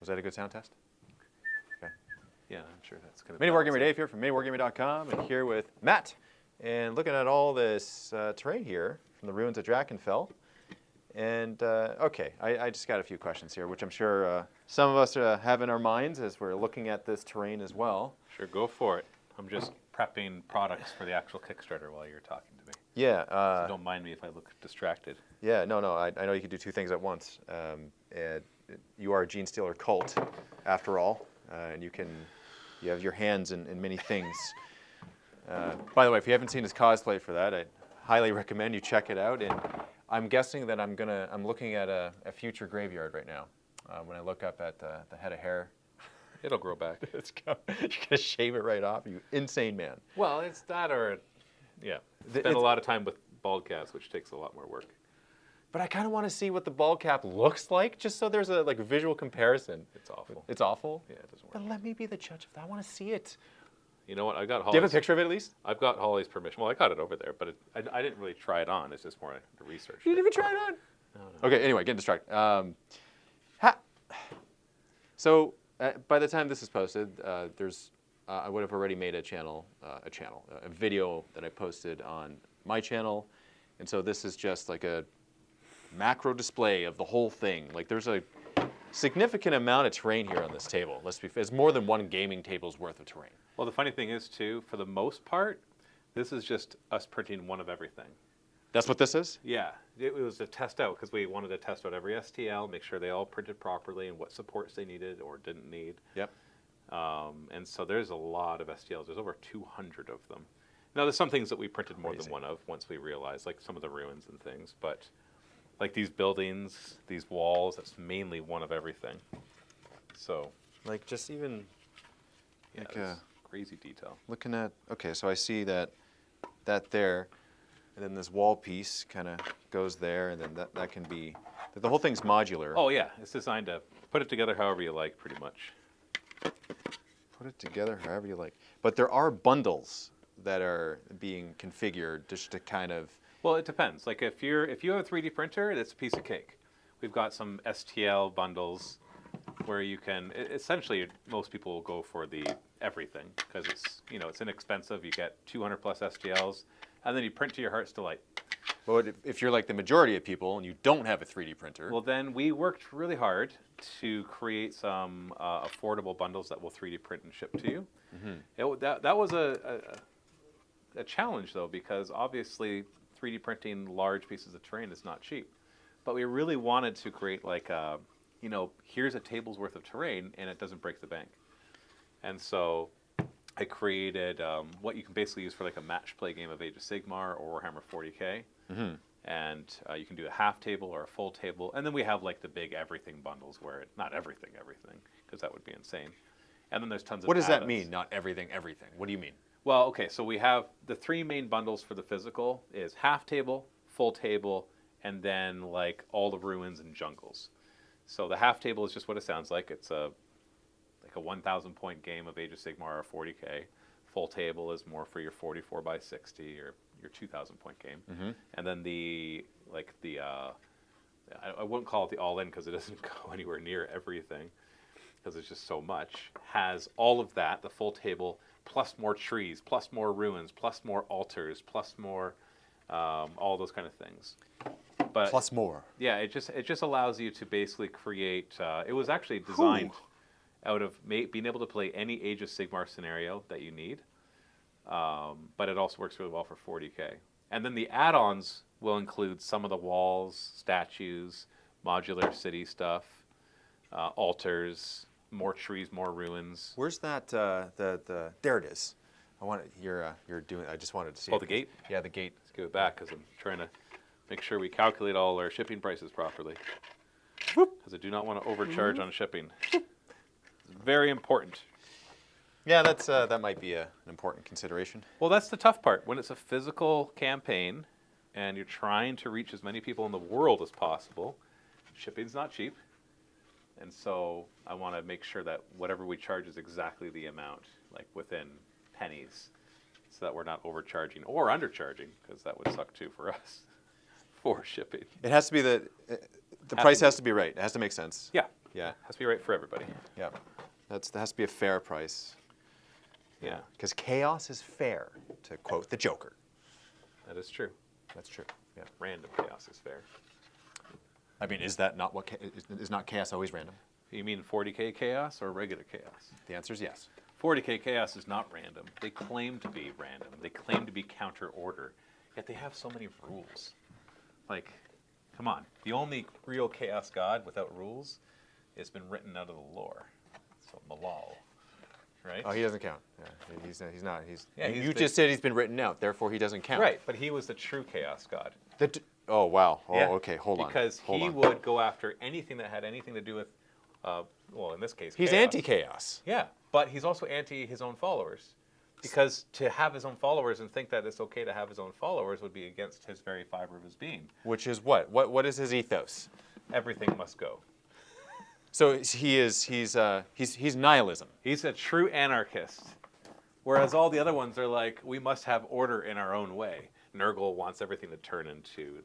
Was that a good sound test? Okay. Yeah, I'm sure that's going to MiniWarGaming Dave here from MiniWarGaming.com, and here with Matt, and looking at all this terrain here from the ruins of Drakenfell. And okay, I just got a few questions here, which I'm sure some of us have in our minds as we're looking at this terrain as well. Sure, go for it. I'm just prepping products for the actual Kickstarter while you're talking to me. Yeah. So don't mind me if I look distracted. Yeah, no, I know you can do two things at once. You are a Gene Stealer cult, after all, and you have your hands in many things. By the way, if you haven't seen his cosplay for that, I highly recommend you check it out. And I'm guessing that I'm looking at a future graveyard right now. When I look up at the head of hair, It'll grow back. you're gonna shave it right off. You insane man. Well, it's that or, yeah. Spend a lot of time with bald caps, which takes a lot more work. But I kind of want to see what the bald cap looks like, just so there's a visual comparison. It's awful. It's awful? Yeah, it doesn't work. But let me be the judge of that. I want to see it. You know what? I got Do Holly's. you have a picture of it at least? I've got Holly's permission. Well, I got it over there, but I didn't really try it on. It's just more the research. You didn't even try it on? No. Okay, anyway, getting distracted. So by the time this is posted, I would have already made a video that I posted on my channel. And so this is just like a macro display of the whole thing. Like there's a significant amount of terrain here on this table. It's more than one gaming table's worth of terrain. Well, the funny thing is, too, for the most part, this is just us printing one of everything. That's what this is? Yeah, it was a test out because we wanted to test out every STL, make sure they all printed properly and what supports they needed or didn't need. Yep. And so there's a lot of STLs. There's over 200 of them. Now, there's some things that we printed more than one of once we realized, like some of the ruins and things. But like these buildings, these walls, that's mainly one of everything. So, Like just even yeah, like crazy detail. looking at, okay, so I see that there, and then this wall piece kind of goes there, and then that can be, the whole thing's modular. Oh, yeah, it's designed to put it together however you like, pretty much. Put it together however you like. But there are bundles that are being configured just to kind of... Well, it depends. Like if you have a 3D printer, it's a piece of cake. We've got some STL bundles where you can, essentially most people will go for the everything because it's inexpensive. You get 200 plus STLs and then you print to your heart's delight. But if you're like the majority of people and you don't have a 3D printer... Well, then we worked really hard to create some affordable bundles that will 3D print and ship to you. Mm-hmm. That was a challenge, though, because obviously 3D printing large pieces of terrain is not cheap. But we really wanted to create like here's a table's worth of terrain and it doesn't break the bank. And so I created what you can basically use for like a match play game of Age of Sigmar or Warhammer 40K. Mm-hmm. And you can do a half table or a full table. And then we have like the big everything bundles where not everything, because that would be insane. And then there's tons of What does that add-ons. mean, not everything? What do you mean? Well, okay, so we have the three main bundles for the physical is half table, full table, and then like all the ruins and jungles. So the half table is just what it sounds like. It's a 1,000 point game of Age of Sigmar or 40K. Full table is more for your 44 by 60 or your 2,000 point game. Mm-hmm. And then I wouldn't call it the all in because it doesn't go anywhere near everything because it's just so much. Has all of that, the full table, plus more trees, plus more ruins, plus more altars, plus more all those kind of things. But plus more. Yeah, it just allows you to basically create. It was actually designed out of being able to play any Age of Sigmar scenario that you need, but it also works really well for 40K. And then the add-ons will include some of the walls, statues, modular city stuff, altars, more trees, more ruins. Where's that? There it is. You're doing. I just wanted to see. Oh, the gate? Yeah, the gate. Let's go back because I'm trying to make sure we calculate all our shipping prices properly. Because I do not want to overcharge on shipping. It's very important. Yeah, that might be an important consideration. Well, that's the tough part. When it's a physical campaign and you're trying to reach as many people in the world as possible, shipping's not cheap. And so I want to make sure that whatever we charge is exactly the amount, like within pennies, so that we're not overcharging or undercharging, because that would suck too for us for shipping. It has to be the price has to be right. It has to make sense. Yeah. Yeah. Has to be right for everybody. Yeah. That has to be a fair price. Yeah. Because chaos is fair, to quote the Joker. That is true. That's true. Yeah. Random chaos is fair. I mean, is that not is not chaos always random? You mean 40K chaos or regular chaos? The answer is yes. 40K chaos is not random. They claim to be random. They claim to be counter order. Yet they have so many rules. Like, come on. The only real chaos god without rules has been written out of the lore. So Malal, right? Oh, he doesn't count. Yeah, he's not. Yeah, you just said he's been written out, therefore he doesn't count. Right, but he was the true chaos god. Oh, wow. Oh, Yeah, okay, hold on. Because Hold he on. would go after anything that had anything to do with, well, in this case, He's chaos. anti-chaos. Yeah, but he's also anti his own followers. Because to have his own followers and think that it's okay to have his own followers would be against his very fiber of his being. Which is what? What is his ethos? Everything must go. So he's nihilism. He's a true anarchist. Whereas all the other ones are like, we must have order in our own way. Nurgle wants everything to turn into,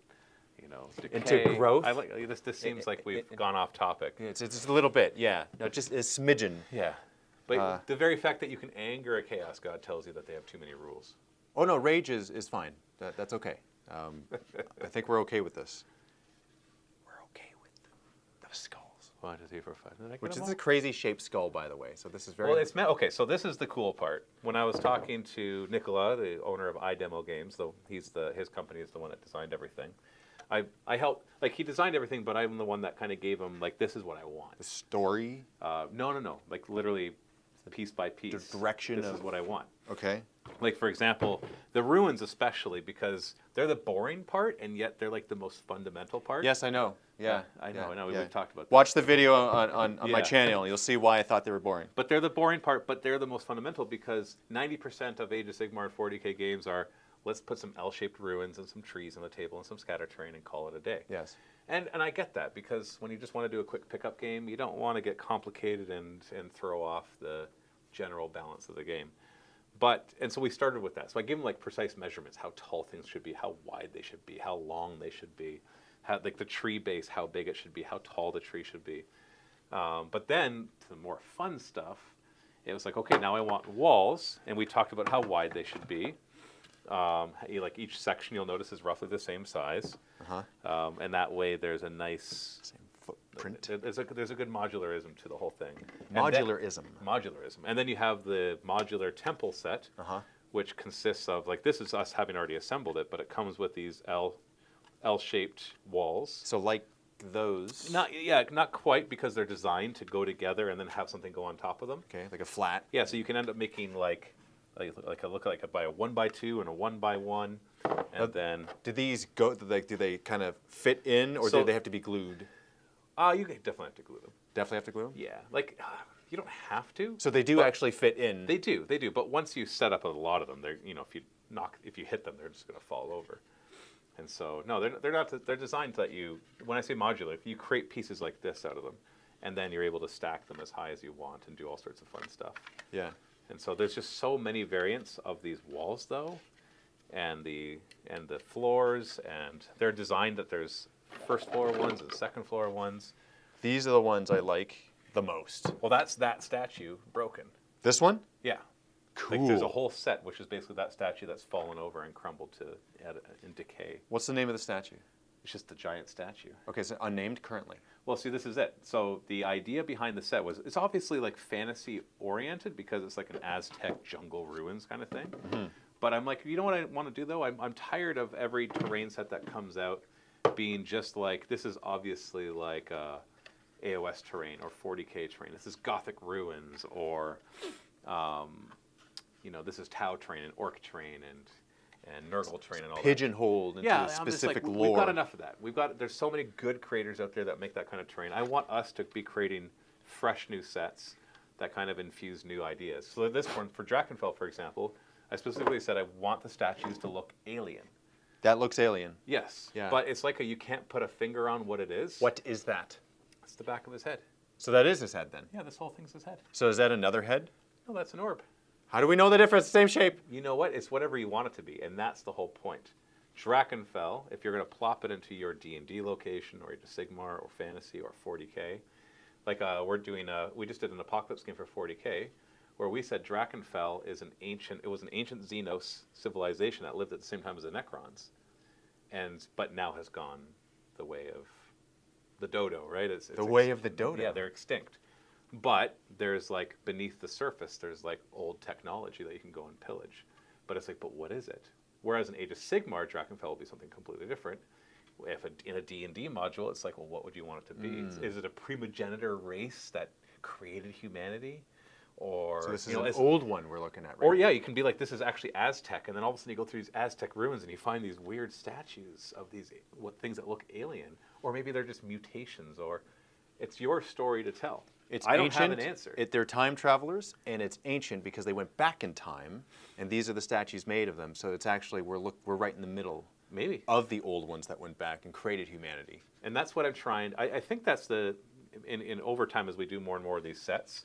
decay. Into growth? I like this seems like we've gone off topic. It's just a little bit, yeah. No, just a smidgen. Yeah. But the very fact that you can anger a chaos god tells you that they have too many rules. Oh no, rage is fine. That's okay. I think we're okay with this. We're okay with the skulls. 1, 2, 3, 4, 5. Did I get Which them is all? a crazy shaped skull, by the way. So this is very. Well, it's meant. Okay, so this is the cool part. When I was talking to Nicola, the owner of iDemo Games, though his company is the one that designed everything. I helped. Like he designed everything, but I'm the one that kind of gave him like this is what I want. The story. No. Like literally, piece by piece. The direction This is what I want. Okay. Like for example, the ruins especially because they're the boring part, and yet they're like the most fundamental part. Yes, I know. Yeah, I know. yeah. We've talked about that. Watch the video on my Yeah. channel. You'll see why I thought they were boring. But they're the boring part, but they're the most fundamental because 90% of Age of Sigmar and 40K games are let's put some L-shaped ruins and some trees on the table and some scatter terrain and call it a day. Yes. And I get that because when you just want to do a quick pickup game, you don't want to get complicated and throw off the general balance of the game. And so we started with that. So I gave them like precise measurements, how tall things should be, how wide they should be, how long they should be, how like the tree base, how big it should be, how tall the tree should be. But then to the more fun stuff, it was like, okay, now I want walls, and we talked about how wide they should be. Like each section you'll notice is roughly the same size, and that way there's a nice Same footprint. There's a good modularism to the whole thing. Modularism. Modularism, and then you have the modular temple set, which consists of like this is us having already assembled it, but it comes with these L-shaped walls. So like those. Not quite because they're designed to go together and then have something go on top of them. Okay, like a flat. Yeah, so you can end up making like a 1x2 and a 1x1, and then Do these go? Like, do they kind of fit in, or So- do they have to be glued? you definitely have to glue them. Definitely have to glue them. Yeah, like you don't have to. So they do actually fit in. They do. But once you set up a lot of them, they're if you hit them, they're just going to fall over. And so no, they're not. They're designed so that you. When I say modular, you create pieces like this out of them, and then you're able to stack them as high as you want and do all sorts of fun stuff. Yeah. And so there's just so many variants of these walls, though, and the floors, and they're designed that there's first floor ones and second floor ones. These are the ones I like the most. Well, that's that statue broken. This one? Yeah. Cool. Like there's a whole set, which is basically that statue that's fallen over and crumbled in decay. What's the name of the statue? It's just a giant statue. Okay, so unnamed currently. Well, see, this is it. So the idea behind the set was it's obviously like fantasy oriented because it's like an Aztec jungle ruins kind of thing. But I'm like, you know what I want to do though? I'm tired of every terrain set that comes out being just like this is obviously like AOS terrain or 40K terrain. This is Gothic ruins or this is Tau terrain and Orc terrain and Nurgle terrain and all that. Pigeonholed into a I'm just specific like, lore. We've got enough of that. There's so many good creators out there that make that kind of terrain. I want us to be creating fresh new sets that kind of infuse new ideas. So this one, for Drakenfell, for example, I specifically said I want the statues to look alien. That looks alien. Yes. Yeah. But it's like you can't put a finger on what it is. What is that? It's the back of his head. So that is his head then. Yeah, this whole thing's his head. So is that another head? No, that's an orb. How do we know the difference? Same shape. You know what? It's whatever you want it to be, and that's the whole point. Drakenfell, if you're going to plop it into your D&D location or your Sigmar or Fantasy or 40K, Like we just did an apocalypse game for 40K, where we said Drakenfell is it was an ancient Xenos civilization that lived at the same time as the Necrons, but now has gone the way of the dodo, right? It's the way of the dodo. Yeah, they're extinct. But there's like beneath the surface, there's like old technology that you can go and pillage. But it's like, but what is it? Whereas in Age of Sigmar, Drakenfell will be something completely different. If in a D&D module, it's like, well, what would you want it to be? Is it a primogenitor race that created humanity? Or so this is an old one we're looking at right Or now. yeah, you can be like, this is actually Aztec, and then all of a sudden you go through these Aztec ruins and you find these weird statues of these things that look alien. Or maybe they're just mutations, or it's your story to tell. I don't have an answer. They're time travelers, and it's ancient because they went back in time, and these are the statues made of them. So it's actually, we're right in the middle Maybe of the old ones that went back and created humanity. And that's what I'm trying. I think that's in over time as we do more and more of these sets,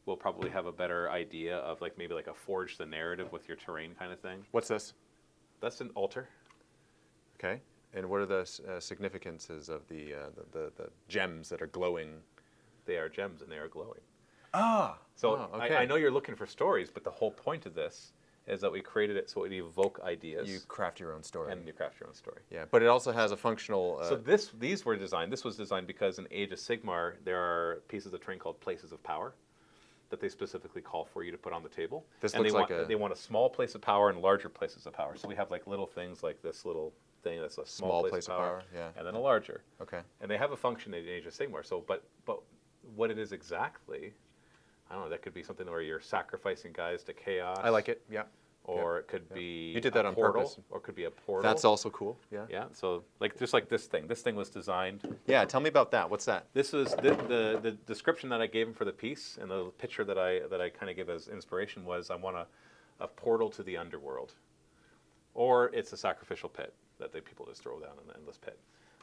we'll probably have a better idea of like maybe like a forge the narrative with your terrain kind of thing. What's this? That's an altar. Okay. And what are the significances of the gems that are glowing? They are gems and they are glowing. Ah. So okay. I know you're looking for stories, but the whole point of this is that we created it so it would evoke ideas. You craft your own story. And you craft your own story. Yeah, but it also has a functional... So these were designed, this was designed because in Age of Sigmar, there are pieces of terrain called places of power that they specifically call for you to put on the table. This and looks they want a small place of power and larger places of power. So we have like little things like this little thing that's a small place of power, yeah. and then a larger. Okay. And they have a function in Age of Sigmar. So, but what it is exactly, I don't know, that could be something where you're sacrificing guys to chaos. I like it, yeah. Or it could be you did that a on portal, purpose. or it could be a portal. That's also cool, yeah. Yeah, so like just like this thing. This thing was designed. Yeah, tell me about that. What's that? This was the description that I gave him for the piece, and the picture that I kind of give as inspiration was I want a portal to the underworld, or it's a sacrificial pit that the people just throw down in the endless pit.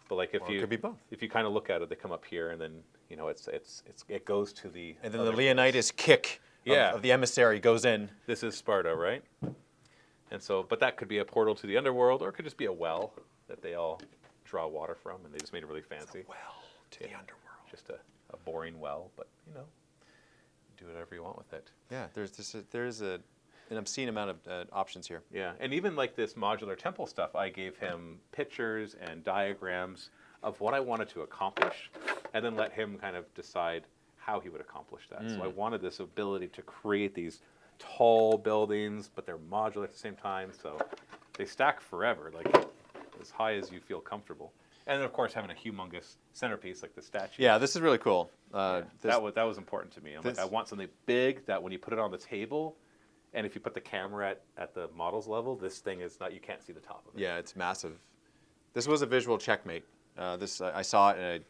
But like if it could be both. If you kind of look at it, they come up here, and then you know it goes to the and then the Leonidas kick of the emissary goes in. This is Sparta, right? And so, but that could be a portal to the underworld, or it could just be a well that they all draw water from, and they just made it really fancy. It's a well to the underworld. Just a boring well, but you know, do whatever you want with it. Yeah, there's an obscene amount of options here. Yeah, and even like this modular temple stuff, I gave him pictures and diagrams of what I wanted to accomplish, and then let him kind of decide how he would accomplish that. So I wanted this ability to create these tall buildings, but they're modular at the same time, so they stack forever, like as high as you feel comfortable. And then, of course, having a humongous centerpiece like the statue. Yeah, this is really cool. That was important to me. I'm like, I want something big that when you put it on the table, and if you put the camera at the model's level, this thing is not, you can't see the top of it. Yeah, it's massive. This was a visual checkmate. I saw it, and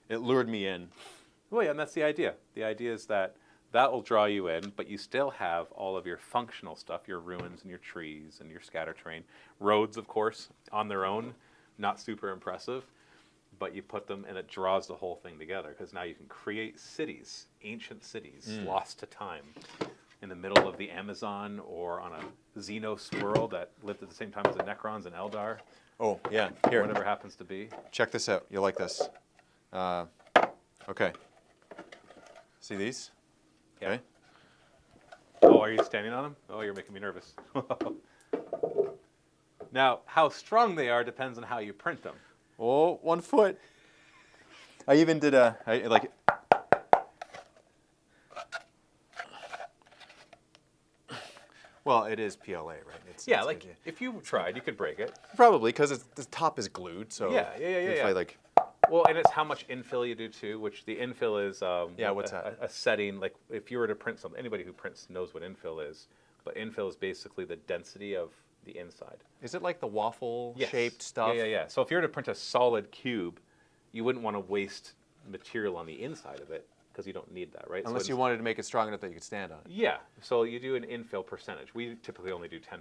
it lured me in. Well, yeah, and that's the idea. The idea is that will draw you in, but you still have all of your functional stuff, your ruins and your trees and your scatter terrain. Roads, of course, on their own, not super impressive, but you put them and it draws the whole thing together, because now you can create cities, ancient cities, lost to time, in the middle of the Amazon or on a Xenos world that lived at the same time as the Necrons and Eldar. Oh, yeah, here. Whatever happens to be. Check this out. You'll like this. Okay. See these? Yeah. Okay. Oh, are you standing on them? Oh, you're making me nervous. Now, how strong they are depends on how you print them. Oh, 1 foot. I even did well, it is PLA, right? Yeah, like if you tried, you could break it. Probably, because the top is glued, so... Yeah. If I like... Well, and it's how much infill you do too, which the infill is what's that? A setting, like if you were to print something, anybody who prints knows what infill is, but infill is basically the density of the inside. Is it like the waffle-shaped stuff? Yeah. So if you were to print a solid cube, you wouldn't want to waste material on the inside of it, because you don't need that, right? Unless you wanted to make it strong enough that you could stand on it. Yeah, so you do an infill percentage. We typically only do 10%.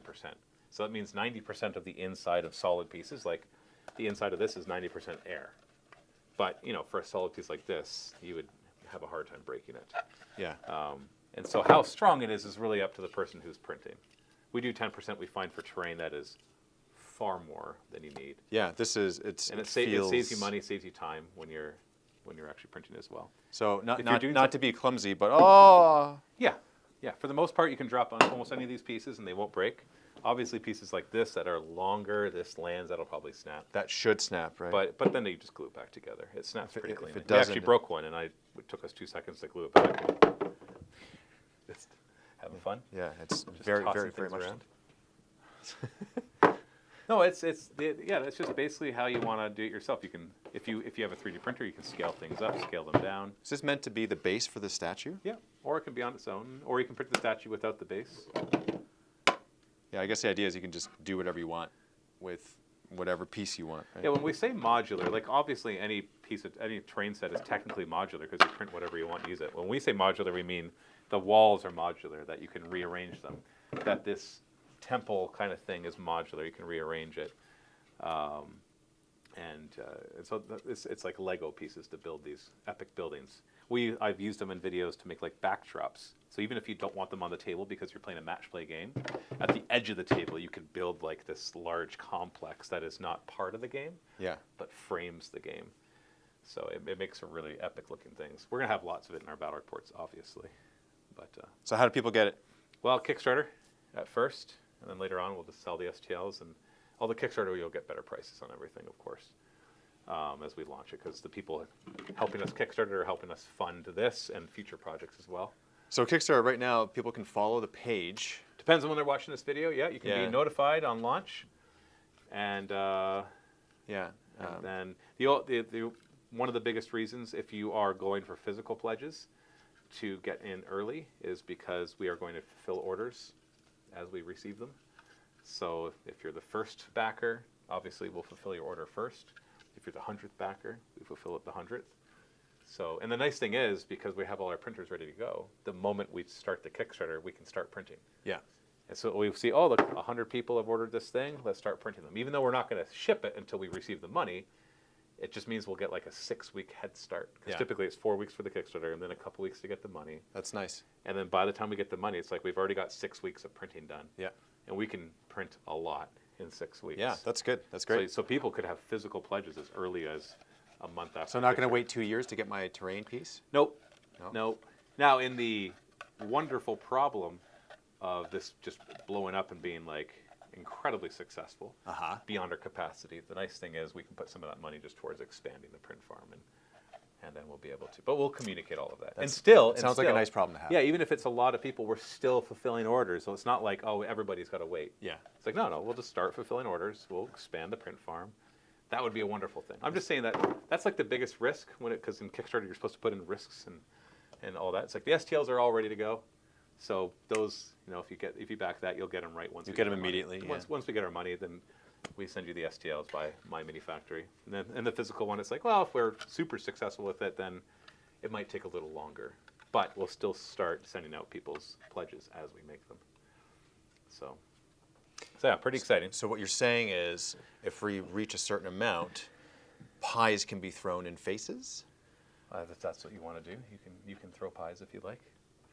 So that means 90% of the inside of solid pieces, like the inside of this is 90% air. But, you know, for a solid piece like this, you would have a hard time breaking it. Yeah. And so how strong it is really up to the person who's printing. We do 10%, we find, for terrain that is far more than you need. Yeah, this is, And it saves you money, saves you time when you're when you're actually printing as well. So If you're doing not to be clumsy, but oh, Yeah, yeah. For the most part, you can drop on almost any of these pieces and they won't break. Obviously, pieces like this that are longer, this lands, that'll probably snap. that should snap, right? But then you just glue it back together. It snaps pretty if cleanly. it We actually doesn't- broke one, and it took us 2 seconds to glue it back. Just having fun. yeah, it's Just very tossing very things much. around. No, it's just basically how you want to do it yourself. You can if you have a 3D printer, you can scale things up, scale them down. Is this meant to be the base for the statue? Yeah, or it can be on its own, or you can print the statue without the base. Yeah, I guess the idea is you can just do whatever you want with whatever piece you want. Right? Yeah, when we say modular, like obviously any terrain set is technically modular because you print whatever you want and use it. When we say modular, we mean the walls are modular, that you can rearrange them. That this temple kind of thing is modular, you can rearrange it. And so it's like Lego pieces to build these epic buildings. I've used them in videos to make like backdrops. So even if you don't want them on the table because you're playing a match play game, at the edge of the table you could build like this large complex that is not part of the game, Yeah. but frames the game. So it makes some really epic looking things. We're gonna have lots of it in our battle reports, obviously. But So how do people get it? well, Kickstarter at first, and then later on we'll just sell the STLs, and all the Kickstarter you'll get better prices on everything, of course, as we launch it, because the people helping us Kickstarter are helping us fund this and future projects as well. So Kickstarter right now, people can follow the page. Depends on when they're watching this video. Yeah, you can Yeah. be notified on launch, and Yeah. then one of the biggest reasons if you are going for physical pledges to get in early is because we are going to fulfill orders as we receive them. So if you're the first backer, obviously we'll fulfill your order first. If you're the 100th backer, we fulfill it the 100th. So, and the nice thing is, because we have all our printers ready to go, the moment we start the Kickstarter, we can start printing. Yeah. And so we see, oh, look, 100 people have ordered this thing, let's start printing them. Even though we're not going to ship it until we receive the money, it just means we'll get like a 6-week head start. Because Yeah. typically it's 4 weeks for the Kickstarter and then a couple weeks to get the money. That's nice. And then by the time we get the money, it's like we've already got 6 weeks of printing done. Yeah. And we can print a lot in 6 weeks. Yeah, that's good. That's great. So people could have physical pledges as early as a month after. So I'm not going Kickstarter. to wait 2 years to get my terrain piece? Nope. No? Nope. Now, in the wonderful problem of this just blowing up and being like incredibly successful Uh-huh. beyond our capacity, the nice thing is we can put some of that money just towards expanding the print farm, and then we'll be able to. But we'll communicate all of that. That's- and sounds like a still- nice problem to have. Yeah, even if it's a lot of people, we're still fulfilling orders. So it's not like, oh, everybody's got to wait. Yeah. It's like, no, we'll just start fulfilling orders. We'll expand the print farm. That would be a wonderful thing. I'm just saying that's like the biggest risk because in Kickstarter you're supposed to put in risks and all that. It's like the STLs are all ready to go, so those if you back that, you'll get them right once You we get our them money. immediately, yeah. Once we get our money, then we send you the STLs by My Mini Factory. And then in the physical one, it's like, well, if we're super successful with it, then it might take a little longer, but we'll still start sending out people's pledges as we make them. So yeah, pretty exciting. So what you're saying is, if we reach a certain amount, pies can be thrown in faces? If that's what you want to do, you can throw pies if you like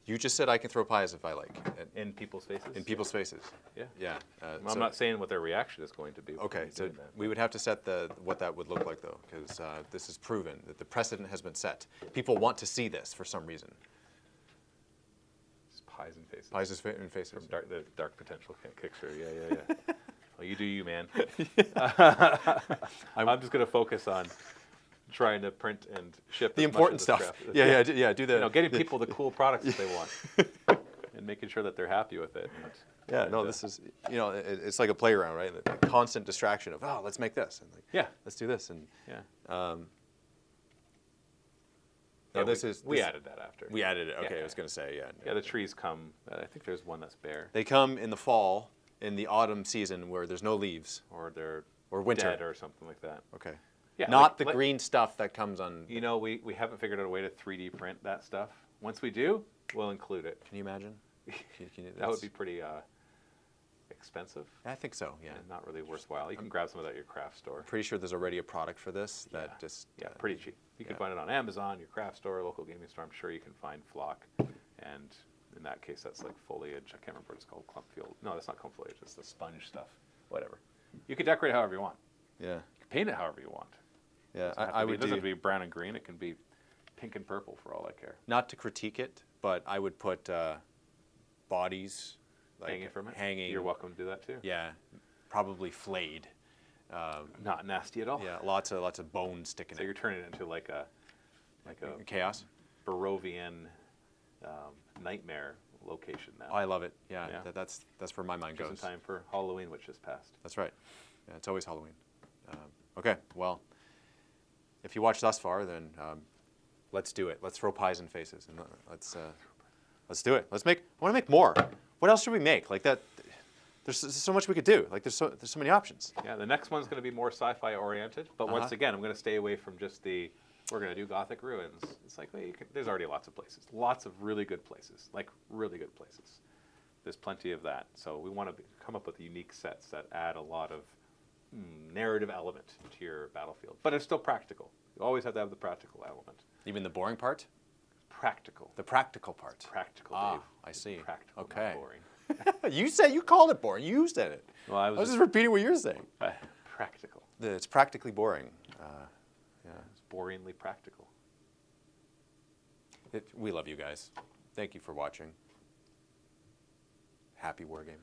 You just said I can throw pies if I like. in people's faces. In people's faces? Yeah. Yeah. I'm not saying what their reaction is going to be. when Okay, you're so doing that. we would have to set what that would look like, though, because this is proven, that the precedent has been set. People want to see this for some reason. Just pies and faces. Pies in faces. From the Dark Potential Kickstarter. Yeah. Well, you do you, man. I'm just going to focus on trying to print and ship The as much important of this stuff. crap. Yeah, do the... Getting people the cool products that they want, and making sure that they're happy with it. Yeah, no, this is, it's like a playground, right? The constant distraction of, let's make this. And like, Yeah. let's do this. And Yeah. no, this is... We added that after. We added it. Okay, Yeah. I was going to say, yeah. Yeah, the trees come. I think there's one that's bare, They come in the fall, in the autumn season where there's no leaves. or they're Or winter. dead or something like that. Okay. Yeah, Not like- the green stuff that comes on... We haven't figured out a way to 3D print that stuff. Once we do, we'll include it. Can you imagine? That would be pretty expensive I think so, yeah. and not really worthwhile. You can grab some of that at your craft store. Pretty sure there's already a product for this that just... Yeah, pretty cheap. You can yeah. find it on Amazon, your craft store, local gaming store. I'm sure you can find flock. And in that case, that's like foliage. I can't remember what it's called. Clump field. No, that's not clump foliage. It's the sponge stuff. Whatever. You can decorate it however you want. Yeah. You can paint it however you want. Yeah, It doesn't I have to be- would It doesn't do, have to be brown and green. It can be pink and purple for all I care. not to critique it, but I would put bodies like Hanging from it. hanging. You're welcome to do that too. Yeah, probably flayed. Not nasty at all. Yeah, lots of bone sticking So in you're turning it into like a chaos. Barovian nightmare location now. Oh, I love it. Yeah, Yeah. That's where my mind Just in goes. time for Halloween, which just passed. That's right. Yeah, it's always Halloween. Okay, well, if you watched thus far, then let's do it. Let's throw pies in faces, and let's do it. I want to make more. What else should we make? Like that. There's so much we could do. Like there's so many options. Yeah, the next one's going to be more sci-fi oriented, but once again, I'm going to stay away from just we're going to do Gothic ruins. It's like, well, there's already lots of places, lots of really good places, like really good places. There's plenty of that. So we want to come up with unique sets that add a lot of narrative element to your battlefield, but it's still practical. You always have to have the practical element. Even the boring part. Practical. The practical part. Practical, Ah, Dave. I see. Practical, Okay. not boring. You called it boring. You said it. Well, I I was was just repeating what you're saying. practical. It's practically boring. Yeah. It's boringly practical. We love you guys. Thank you for watching. Happy wargaming.